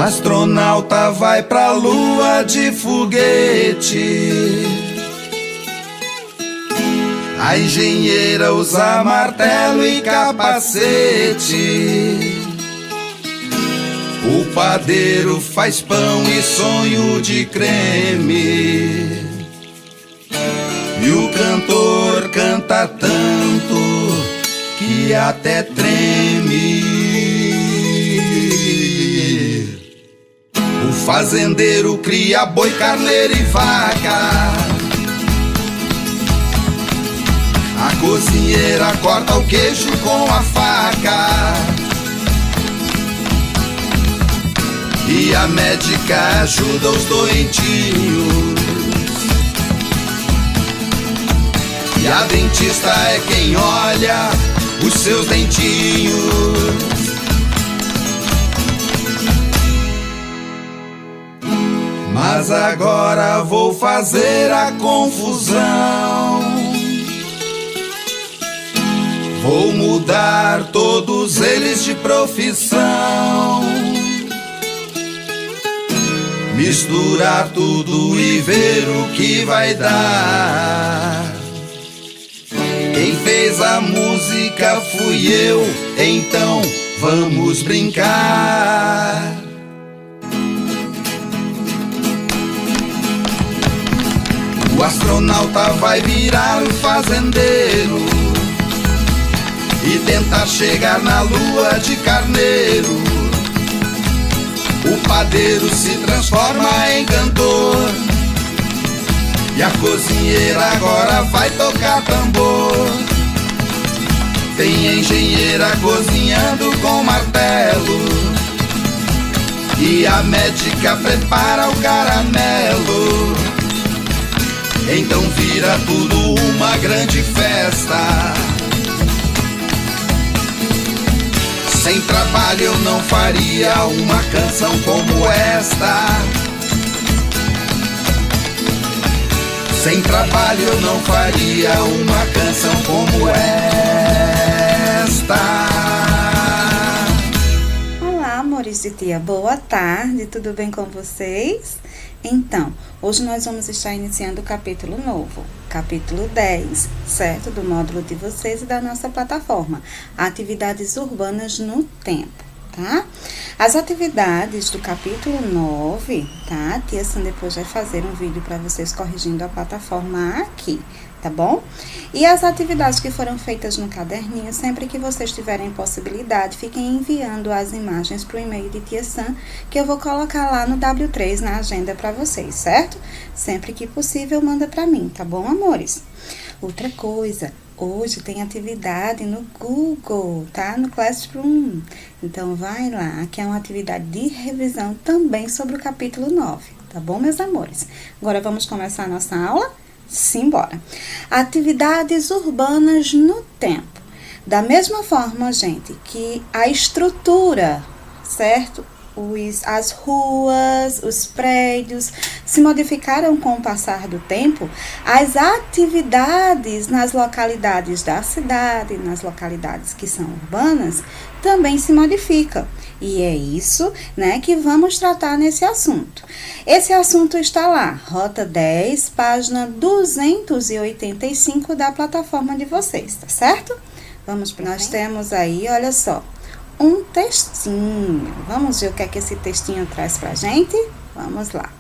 astronauta vai pra lua de foguete. A engenheira usa martelo e capacete. O padeiro faz pão e sonho de creme. E o cantor canta tanto que até treme. O fazendeiro cria boi, carneiro e vaca. A cozinheira corta o queijo com a faca. E a médica ajuda os doentinhos. E a dentista é quem olha os seus dentinhos. Mas agora vou fazer a confusão. Vou mudar todos eles de profissão. Misturar tudo e ver o que vai dar. Quem fez a música fui eu, então vamos brincar. O astronauta vai virar um fazendeiro e tentar chegar na lua de carneiro. O padeiro se transforma em cantor e a cozinheira agora vai tocar tambor. Tem engenheira cozinhando com martelo e a médica prepara o caramelo. Então vira tudo uma grande festa. Sem trabalho eu não faria uma canção como esta. Sem trabalho eu não faria uma canção como esta. Olá, amores de tia, boa tarde, tudo bem com vocês? Então, hoje nós vamos estar iniciando o capítulo novo, capítulo 10, certo? Do módulo de vocês e da nossa plataforma, atividades urbanas no tempo, tá? As atividades do capítulo 9, tá? A tia Sam depois vai fazer um vídeo para vocês corrigindo a plataforma aqui, tá bom? E as atividades que foram feitas no caderninho, sempre que vocês tiverem possibilidade, fiquem enviando as imagens para o e-mail de tia Sam, que eu vou colocar lá no W3 na agenda para vocês, certo? Sempre que possível, manda para mim, tá bom, amores? Outra coisa, hoje tem atividade no Google, tá? No Classroom. Então, vai lá, que é uma atividade de revisão também sobre o capítulo 9, tá bom, meus amores? Agora, vamos começar a nossa aula? Simbora. Atividades urbanas no tempo. Da mesma forma, gente, que a estrutura, certo? As ruas, os prédios se modificaram com o passar do tempo, as atividades nas localidades da cidade, nas localidades que são urbanas, também se modificam. E é isso, né, que vamos tratar nesse assunto. Esse assunto está lá, Rota 10, página 285 da plataforma de vocês, tá certo? Nós temos aí, olha só, um textinho. Vamos ver o que é que esse textinho traz pra gente? Vamos lá.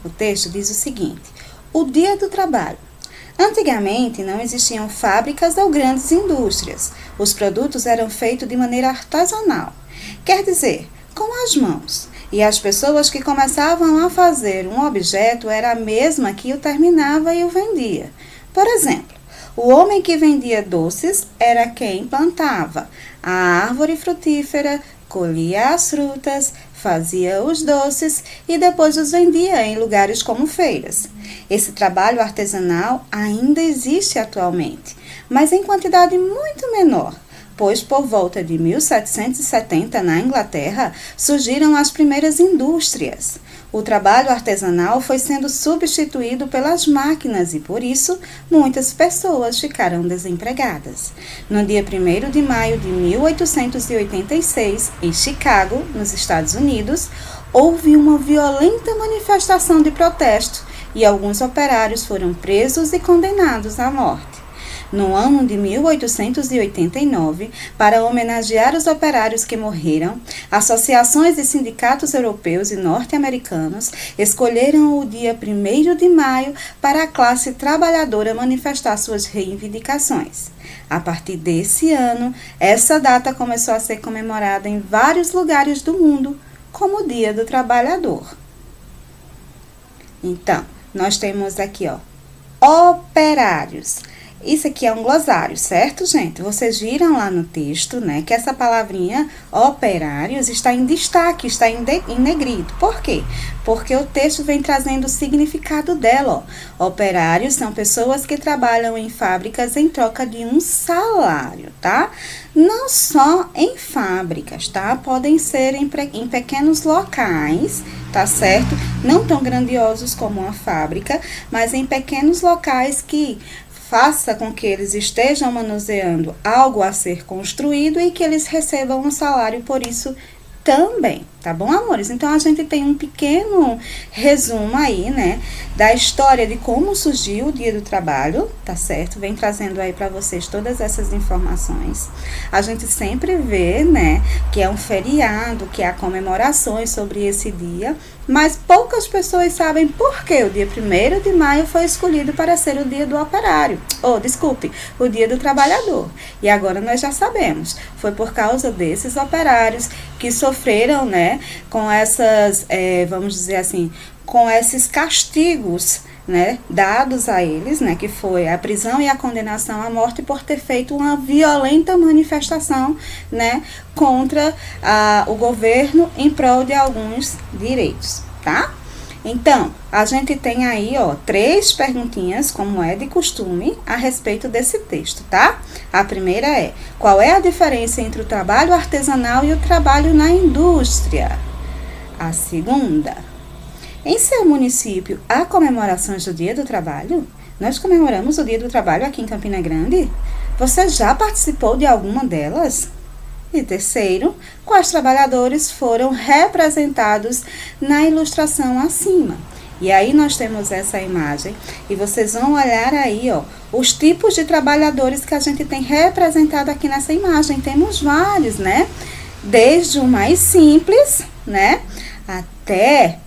O texto diz o seguinte: o dia do trabalho. Antigamente não existiam fábricas ou grandes indústrias. Os produtos eram feitos de maneira artesanal. Quer dizer, com as mãos. E as pessoas que começavam a fazer um objeto era a mesma que o terminava e o vendia. Por exemplo, o homem que vendia doces era quem plantava a árvore frutífera, colhia as frutas, fazia os doces e depois os vendia em lugares como feiras. Esse trabalho artesanal ainda existe atualmente, mas em quantidade muito menor, pois por volta de 1770, na Inglaterra, surgiram as primeiras indústrias. O trabalho artesanal foi sendo substituído pelas máquinas e, por isso, muitas pessoas ficaram desempregadas. No dia 1º de maio de 1886, em Chicago, nos Estados Unidos, houve uma violenta manifestação de protesto e alguns operários foram presos e condenados à morte. No ano de 1889, para homenagear os operários que morreram, associações e sindicatos europeus e norte-americanos escolheram o dia 1º de maio para a classe trabalhadora manifestar suas reivindicações. A partir desse ano, essa data começou a ser comemorada em vários lugares do mundo como o Dia do Trabalhador. Então, nós temos aqui, operários. Isso aqui é um glossário, certo, gente? Vocês viram lá no texto, né, que essa palavrinha operários está em destaque, está em negrito. Por quê? Porque o texto vem trazendo o significado dela, Operários são pessoas que trabalham em fábricas em troca de um salário, tá? Não só em fábricas, tá? Podem ser em pequenos locais, tá certo? Não tão grandiosos como uma fábrica, mas em pequenos locais que faça com que eles estejam manuseando algo a ser construído e que eles recebam um salário por isso também, tá bom, amores? Então, a gente tem um pequeno resumo aí, né, da história de como surgiu o Dia do Trabalho, tá certo? Vem trazendo aí para vocês todas essas informações. A gente sempre vê, né, que é um feriado, que há comemorações sobre esse dia, mas poucas pessoas sabem por que o dia 1º de maio foi escolhido para ser o dia do operário. O dia do trabalhador. E agora nós já sabemos. Foi por causa desses operários que sofreram, né, com essas, vamos dizer assim, com esses castigos, né, dados a eles, né, que foi a prisão e a condenação à morte por ter feito uma violenta manifestação, né, contra o governo em prol de alguns direitos, tá? Então, a gente tem aí, 3 perguntinhas, como é de costume, a respeito desse texto, tá? A primeira é: qual é a diferença entre o trabalho artesanal e o trabalho na indústria? A segunda: em seu município, há comemorações do Dia do Trabalho? Nós comemoramos o Dia do Trabalho aqui em Campina Grande? Você já participou de alguma delas? E terceiro, quais trabalhadores foram representados na ilustração acima? E aí nós temos essa imagem e vocês vão olhar aí, os tipos de trabalhadores que a gente tem representado aqui nessa imagem. Temos vários, né? Desde o mais simples, né, até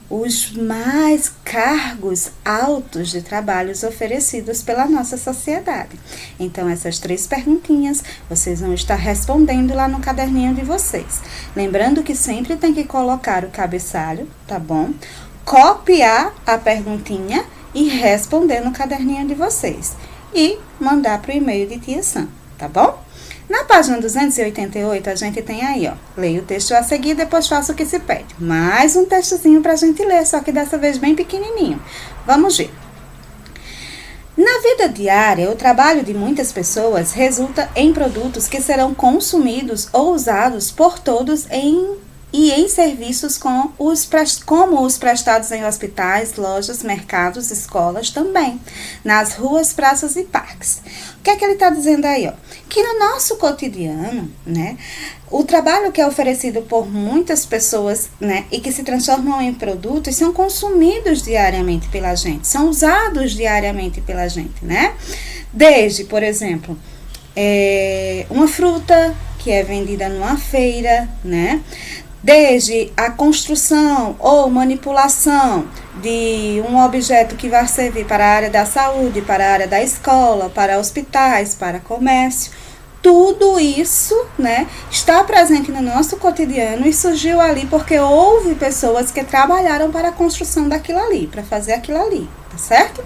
os mais cargos altos de trabalhos oferecidos pela nossa sociedade. Então, essas 3 perguntinhas vocês vão estar respondendo lá no caderninho de vocês. Lembrando que sempre tem que colocar o cabeçalho, tá bom? Copiar a perguntinha e responder no caderninho de vocês. E mandar para o e-mail de Tia Sam, tá bom? Na página 288, a gente tem aí, leia o texto a seguir, depois faça o que se pede. Mais um textozinho para a gente ler, só que dessa vez bem pequenininho. Vamos ver. Na vida diária, o trabalho de muitas pessoas resulta em produtos que serão consumidos ou usados por todos em serviços como os prestados em hospitais, lojas, mercados, escolas também, nas ruas, praças e parques. O que é que ele está dizendo aí? Que no nosso cotidiano, né, o trabalho que é oferecido por muitas pessoas, né, e que se transformam em produtos, são consumidos diariamente pela gente, são usados diariamente pela gente, né? Desde, por exemplo, uma fruta que é vendida numa feira, né? Desde a construção ou manipulação de um objeto que vai servir para a área da saúde, para a área da escola, para hospitais, para comércio. Tudo isso, né, está presente no nosso cotidiano e surgiu ali porque houve pessoas que trabalharam para a construção daquilo ali, para fazer aquilo ali, tá certo?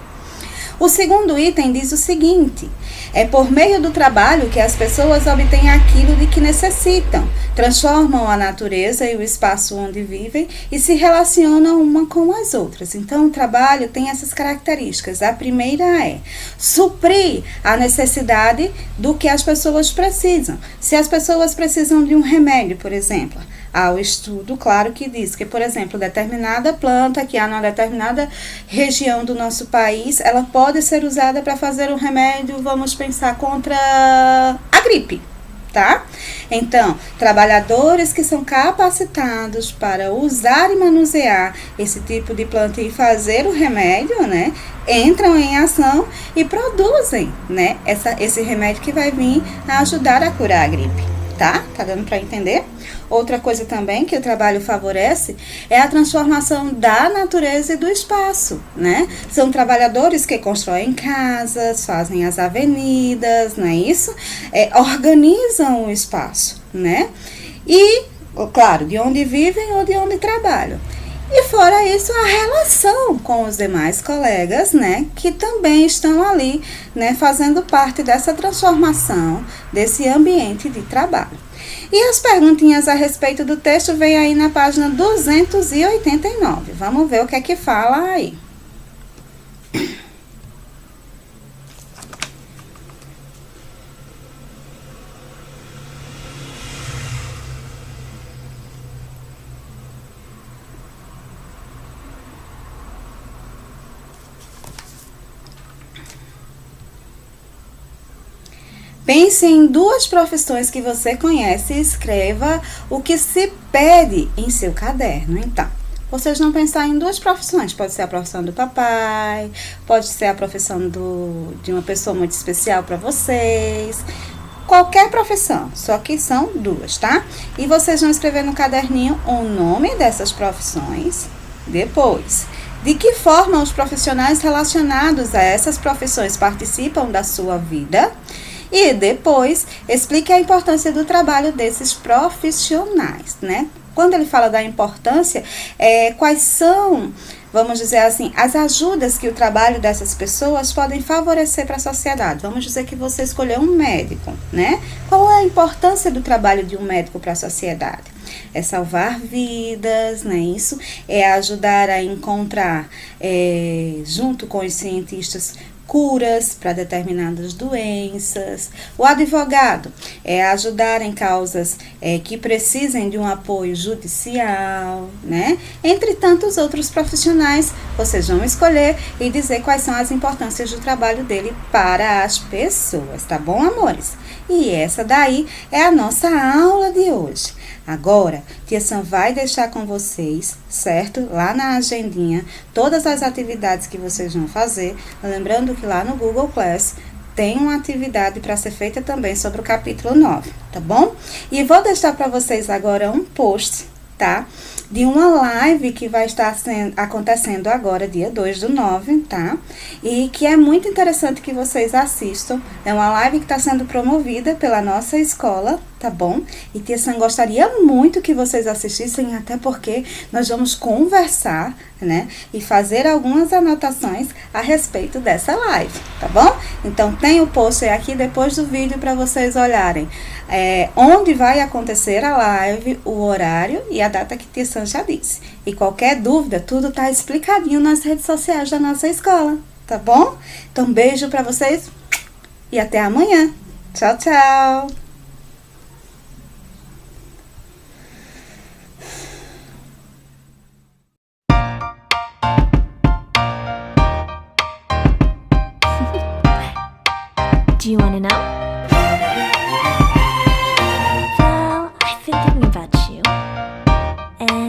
O segundo item diz o seguinte: é por meio do trabalho que as pessoas obtêm aquilo de que necessitam, transformam a natureza e o espaço onde vivem e se relacionam uma com as outras. Então, o trabalho tem essas características. A primeira é suprir a necessidade do que as pessoas precisam. Se as pessoas precisam de um remédio, por exemplo, há o estudo, claro, que diz que, por exemplo, determinada planta que há numa determinada região do nosso país, ela pode ser usada para fazer um remédio, vamos pensar, contra a gripe, tá? Então, trabalhadores que são capacitados para usar e manusear esse tipo de planta e fazer o remédio, né, entram em ação e produzem, né, esse remédio que vai vir a ajudar a curar a gripe, tá? Tá dando para entender? Outra coisa também que o trabalho favorece é a transformação da natureza e do espaço, né? São trabalhadores que constroem casas, fazem as avenidas, não é isso? Organizam o espaço, né? E, claro, de onde vivem ou de onde trabalham. E fora isso, a relação com os demais colegas, né, que também estão ali, né, fazendo parte dessa transformação desse ambiente de trabalho. E as perguntinhas a respeito do texto vem aí na página 289. Vamos ver o que é que fala aí. Pense em duas profissões que você conhece e escreva o que se pede em seu caderno. Então, vocês vão pensar em duas profissões. Pode ser a profissão do papai, pode ser a profissão de uma pessoa muito especial para vocês. Qualquer profissão, só que são duas, tá? E vocês vão escrever no caderninho o nome dessas profissões. Depois, de que forma os profissionais relacionados a essas profissões participam da sua vida. E depois, explique a importância do trabalho desses profissionais, né? Quando ele fala da importância, quais são, vamos dizer assim, as ajudas que o trabalho dessas pessoas podem favorecer para a sociedade. Vamos dizer que você escolheu um médico, né? Qual é a importância do trabalho de um médico para a sociedade? É salvar vidas, não é isso? É ajudar a encontrar, junto com os cientistas, curas para determinadas doenças. O advogado é ajudar em causas que precisem de um apoio judicial, né? Entre tantos outros profissionais, vocês vão escolher e dizer quais são as importâncias do trabalho dele para as pessoas, tá bom, amores? E essa daí é a nossa aula de hoje. Agora, Tia Sam vai deixar com vocês, certo? Lá na agendinha, todas as atividades que vocês vão fazer. Lembrando que lá no Google Class tem uma atividade para ser feita também sobre o capítulo 9, tá bom? E vou deixar para vocês agora um post, tá? De uma live que vai estar acontecendo agora, dia 2/9, tá? E que é muito interessante que vocês assistam. É uma live que está sendo promovida pela nossa escola, tá bom? E Tia Sam gostaria muito que vocês assistissem, até porque nós vamos conversar, né? E fazer algumas anotações a respeito dessa live, tá bom? Então, tem o post aqui depois do vídeo para vocês olharem onde vai acontecer a live, o horário e a data que Tia Sam já disse. E qualquer dúvida, tudo tá explicadinho nas redes sociais da nossa escola, tá bom? Então, beijo para vocês e até amanhã. Tchau, tchau! Do you want to know?